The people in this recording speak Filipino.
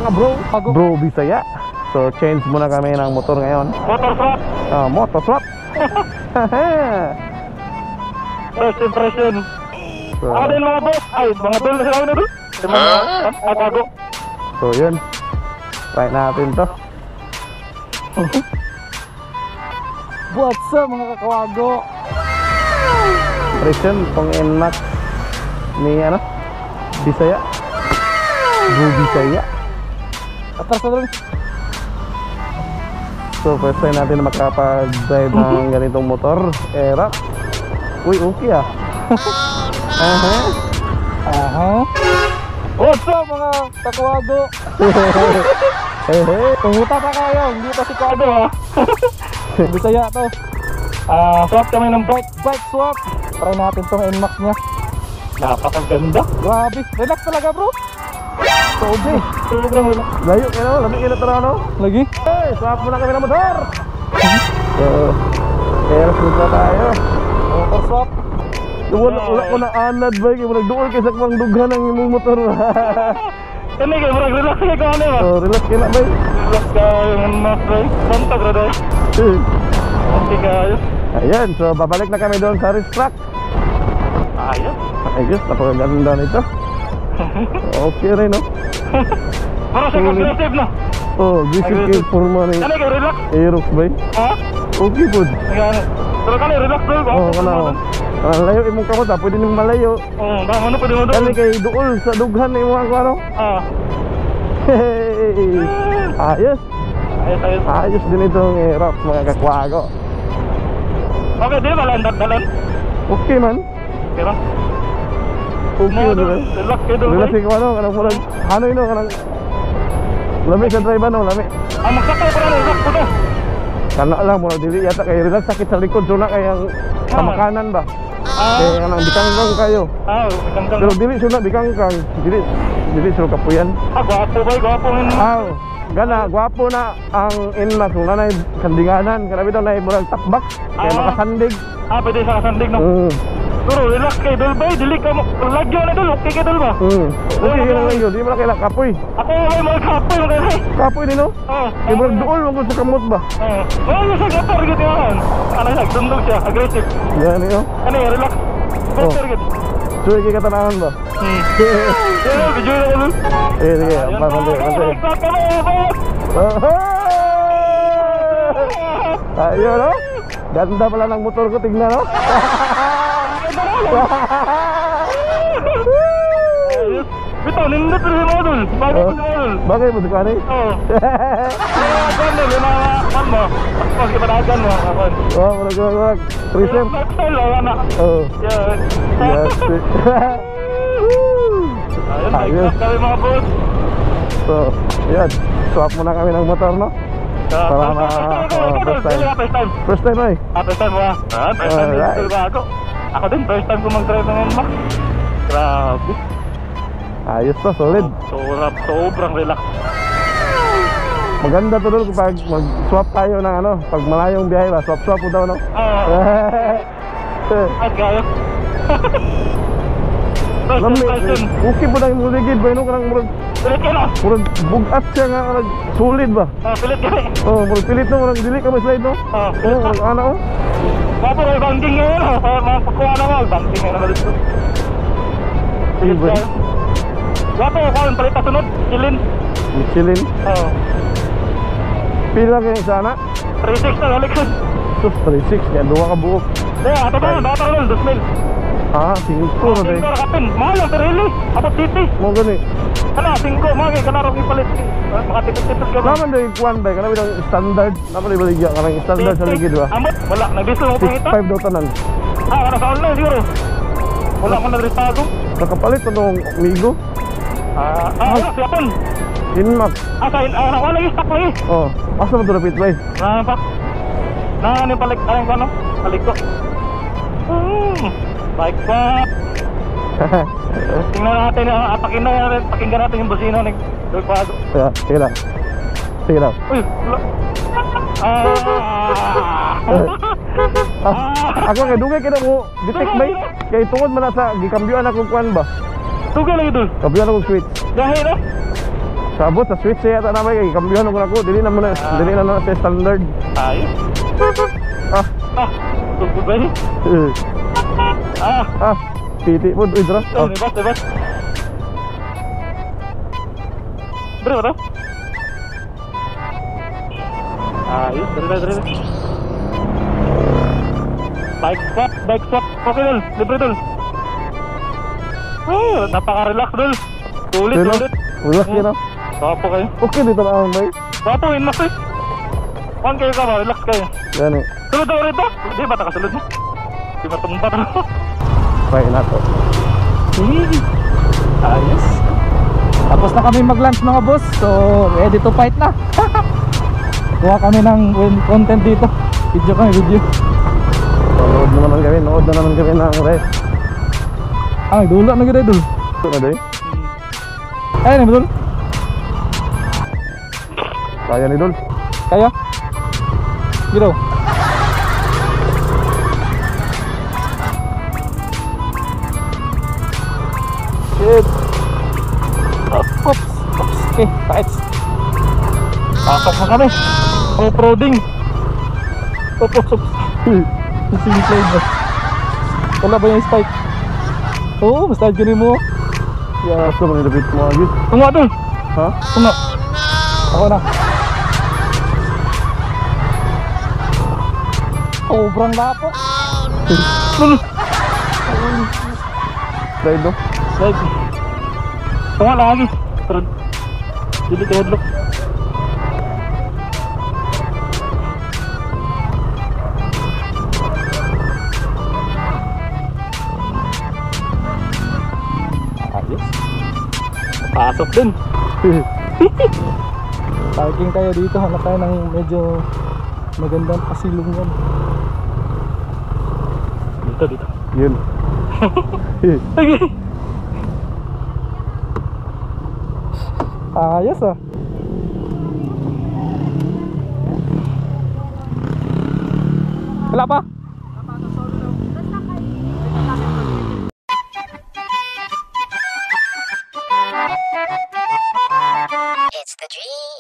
mga bro. Bro Bisaya. So change muna kami ng motor ngayon. Motor swap. Motor swap. First impression. So, Ako din mga boss. Ay, mga tol na sila na doon. Atago. so yun. Try natin to. What's up mga kakwago? Presyon pang NMAX ni ano? Bisaya. Bro Bisaya. Atras na doon. So first time natin makapag-drive ng ganitong motor. Era. Uy, okay ah. What's up mga kakwago? Pumunta pa kayo, hindi pa si Kwado ha. Bisaya to. Swap kami ng bike swap. Try natin tong NMAX nya. Napakaganda. Grabe, relax talaga bro. So okay, sobrang relax. Layo kayo, lamig kayo na tara no? Lagi? Hey, swap muna kami ng motor. So, airsuit na tayo. Motor swap. Wala ko na anad ba? Kaya nagduol kayo sa kmang dughan ng imong motor. Kani kayo, relax kayo ka ano ba? So, relax kayo na ba? Relax kayo ng NMAX bro. Bantag na dahil. Okay kayo. Ayan, so babalik na kami doon sa racetrack. Ayos. Ayos, napakaganda nito. Okay rin no? Para sa aggressive na. Oh, visit kayo forma ni Kani kayo, relax. Aerox ba? Ha? Okay po. Ayan. Pero kani, relax bro. Oh, kana. Layo imong kamot ha, pwede nimong malayo. Ano pwede mo doon? Kani kay duol sa dughan na imong ano? Hey! Ayos! Ayos. Ayos din itong Aerox mga kakwago. Okay, di ba dalan? Okay man. Pero? Okay No, man. relax kayo doon. Relax kayo ano? Kanang murag, ano yun no? Kanang lamig sa drive ano? Lamig. Magsakay pa na, relax ko to. Kana lang murag dili yata kay relax sakit sa likod. So na kayang kamakanan ba? Kaya kanang bikangkang kayo. Gandang. Pero dili sila bikangkang. Dili sila kapuyan. Gwapo ba? Gwapo nga. Gana, gwapo na ang NMAX. Kung nanay kandinganan, kanabi daw na murag takbak. Kaya makasandig. Pwede sa kasandig no? Pero relax kayo dul ba? Dili ka mo. Lagyo na dul. Okay kayo dul ba? Okay, yun lang yun. Di mo na kailang kapoy. Ako ay mga kapoy mo kayo. Kapoy din no? Kaya murag dool mo sa kamot ba? Yung sa gator gitu yan. Ano siya? Dundog siya. Aggressive. Yan yun. Ano yung relax? Gator gitu. So, ikikatanahan ba? Video na dul. Sige. Pantay. Relax ka mo boss. Ayun no? Ganda pala ng motor ko, tignan no? Bitaw, nindot rin mo dul. Bagay mo dul. Bagay mo sa kanay? Oo. Panagan dul, yung mga kan mo. Pag ipanagan mo. Marag. Reserve. Lifestyle, wala na. Yan. Yes. Ayun, nag-stop kami mga boss. So, yan. Swap muna kami ng motor no? Para first time. First time ay? First time mo ha? First time dito ba ako? Ako din, first time ko mag-drive ng NMAX. Grabe. Ayos to, solid. Sobrang relax. Maganda to doon kapag mag-swap tayo ng ano, pag malayong biyahe ba, swap-swap po daw no? Ay, kaya. Okay po na yung muligid ba, no? Karang murag bugat siya nga, solid ba? Pilit kami. Murag pilit no, murag dili ka ma-slide no? Murag ano o? Wapo may banking ngayon o, mga pakuha na mo, banking ngayon na dito. Pilit kaya. Wapo, kung palit na sunod, Michelin? Pila kayo sana? 3.6 na balik. Sus, 3.6, kaya duwa ka buok. Ato ba, bata ko nun, 2,000. 5 na na kapin, mahal ang perili, abot city. Mo gani? 5, mga kanarong ipalit. Makatipid-tipid ka ba? Naman daw yung kuwan ba, kanami daw standard. Naman daw baligya, kanang standard sa ligid ba? Amot, wala, nag-diesel mo pangita. 6.5 daw tanan. Wala sa online siguro. Wala mo nag-restago. Nakapalit pa nung Migo. Wala, siya pun. NMAX. Wala yung stock lagi. Asa mo ito na pit ba eh? Pa. Ano yung palig, ano yung palig ko. Bike pa. Tingnan natin, pakinggan natin yung busino ng Dulpago. Sige lang. Uy, ako kay dugay kina mo detect ba? Kay tungod man sa gikambyoan ako kuan ba? Dugay lagi dul. Kambyoan ako switch. Gahe na. Sabot sa switch yata na may kambihan ko nako. Dili na mo na, dili na na sa standard. Ayos. Ah, Tugtog ba yun? piti po idra. Libas. Bro, bro. Ayos, dali. Bike swap. Okay, Dol. Libre, Dol. Napaka-relax, Dol. Ulit. Relax yun ah. Wapo kayo. Okay dito na ang bay. Wapo, inmax eh. Kuhan kayo ka ba? Relax kayo. Gani. Sulod daw rito. Hindi ba nakasulod mo? Hindi ba tumba na? Try na to. Ayos. Tapos na kami mag-lunch mga boss. So, ready to fight na. Kuha kami ng content dito. Video. Nood na naman kami ng rest. Dulo na gede dul. Ito na day. Ayun na betul. Kaya ni Dol. Kaya? Gitu. Shit. Oops. Okay, fight. Pasok na kami. Off-roading. Oops. Sing play. Wala ba yung spike? Oo, basta gini mo. Ya, gusto mo nilapit mo agad. Tunga dun. Ha? Tunga. Ako na. Sobrang lapok. Slide do. Slide. Tunga lagi. Pero hindi ka headlock. Pasok din. Parking tayo dito. Hanap tayo ng medyo magandang pasilungan. Dito. Yun. Ayos ah. Wala pa? It's the dream.